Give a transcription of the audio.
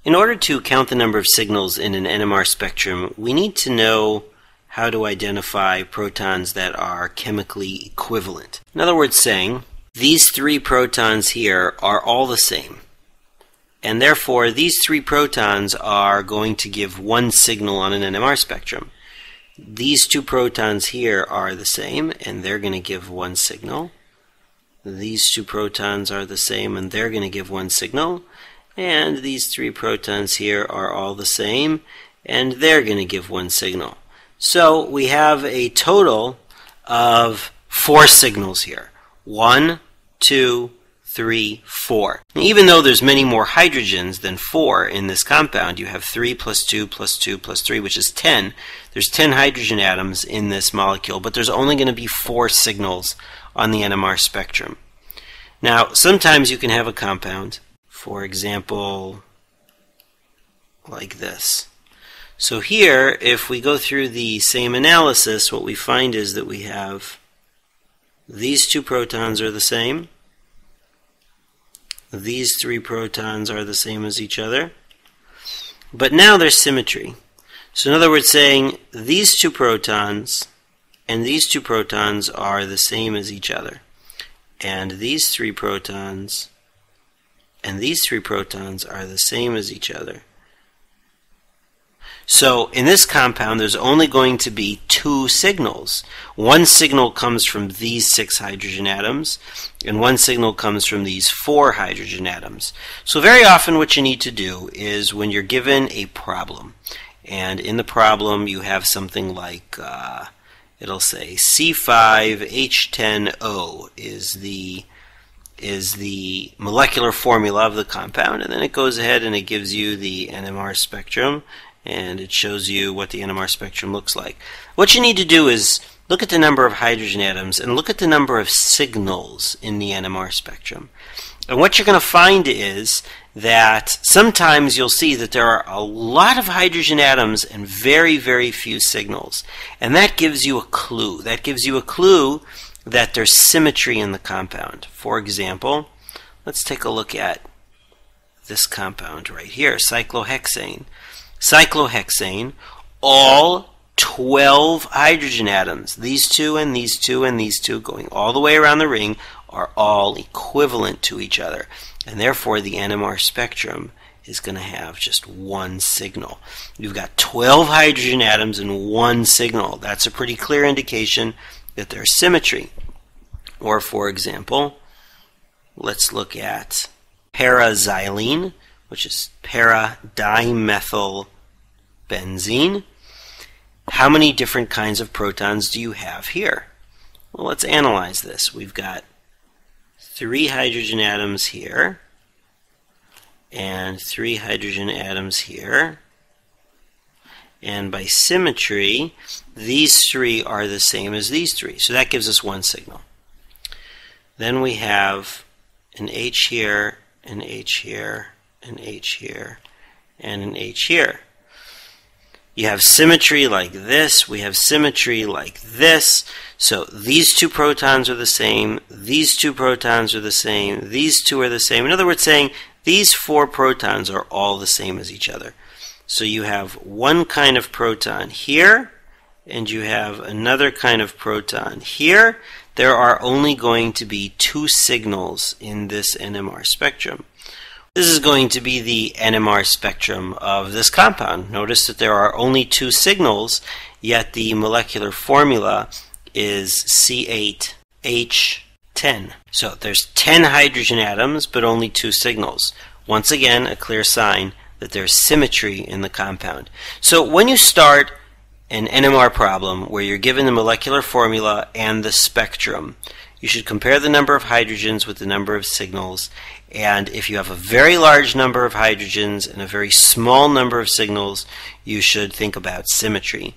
In order to count the number of signals in an NMR spectrum, we need to know how to identify protons that are chemically equivalent. In other words, saying these three protons here are all the same. And therefore, these three protons are going to give one signal on an NMR spectrum. These two protons here are the same, and they're going to give one signal. These two protons are the same, and they're going to give one signal. And these three protons here are all the same, and they're going to give one signal. So we have a total of 4 signals here. 1, 2, 3, 4. And even though there's many more hydrogens than 4 in this compound, you have 3 plus 2 plus 2 plus 3, which is 10. There's 10 hydrogen atoms in this molecule, but there's only going to be 4 signals on the NMR spectrum. Now, sometimes you can have a compound, for example, like this. So here, if we go through the same analysis, what we find is that we have these 2 protons are the same. These 3 protons are the same as each other. But now there's symmetry. So in other words, saying these 2 protons and these 2 protons are the same as each other. And these 3 protons and these 3 protons are the same as each other. So in this compound, there's only going to be 2 signals. One signal comes from these 6 hydrogen atoms, and one signal comes from these 4 hydrogen atoms. So very often what you need to do is when you're given a problem, and in the problem you have something like, it'll say C5H10O is the molecular formula of the compound, and then it goes ahead and it gives you the NMR spectrum, and it shows you what the NMR spectrum looks like. What you need to do is look at the number of hydrogen atoms and look at the number of signals in the NMR spectrum. And what you're going to find is that sometimes you'll see that there are a lot of hydrogen atoms and very, very few signals. And that gives you a clue. That gives you a clue that there's symmetry in the compound. For example, let's take a look at this compound right here, cyclohexane. Cyclohexane, all 12 hydrogen atoms, these 2 and these 2 and these 2 going all the way around the ring, are all equivalent to each other. And therefore the NMR spectrum is going to have just one signal. You've got 12 hydrogen atoms and one signal. That's a pretty clear indication that there's symmetry. Or for example, let's look at paraxylene, which is para-dimethylbenzene. How many different kinds of protons do you have here? Well, let's analyze this. We've got 3 hydrogen atoms here, and 3 hydrogen atoms here. And by symmetry, these 3 are the same as these 3. So that gives us one signal. Then we have an H here, an H here, an H here, and an H here. You have symmetry like this, we have symmetry like this. So these 2 protons are the same, these 2 protons are the same, these 2 are the same. In other words, saying these 4 protons are all the same as each other. So you have one kind of proton here, and you have another kind of proton here. There are only going to be 2 signals in this NMR spectrum. This is going to be the NMR spectrum of this compound. Notice that there are only 2 signals, yet the molecular formula is C8H10. So there's 10 hydrogen atoms, but only 2 signals. Once again, a clear sign that there's symmetry in the compound. So when you start an NMR problem where you're given the molecular formula and the spectrum, you should compare the number of hydrogens with the number of signals, and if you have a very large number of hydrogens and a very small number of signals, you should think about symmetry.